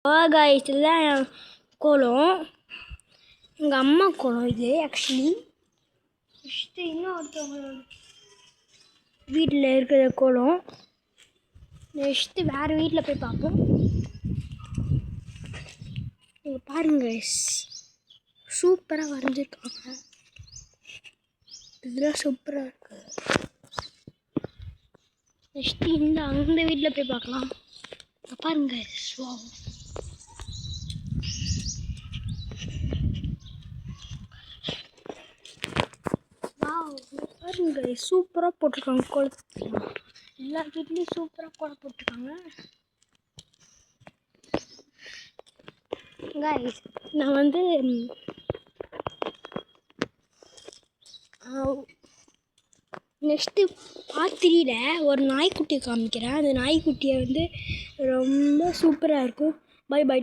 Guys இதுதான் என் கோலம். எங்கள் அம்மா கோலம் இது ஆக்சுவலி. ஃபஸ்ட்டு இன்னொருத்தவங்க வீட்டில் இருக்கிற கோலம். நெக்ஸ்ட்டு வேறு வீட்டில் போய் பார்ப்போம். நீங்கள் பாருங்க, சூப்பராக வரைஞ்சிருக்காங்க. இதெல்லாம் சூப்பராக இருக்கு. நெக்ஸ்ட்டு அந்த வீட்டில் போய் பார்க்கலாம். பாருங்க, பாருங்க சூப்பராக போட்டிருக்காங்க கோலத்துக்கு. எல்லா வீட்லேயும் சூப்பராக கோலம் போட்டிருக்காங்க. கைஸ் நான் வந்து நெக்ஸ்ட்டு பார்ட் 3ல ஒரு நாய்க்குட்டியை காமிக்கிறேன். அந்த நாய்க்குட்டியை வந்து ரொம்ப சூப்பராக இருக்கும். Bye by.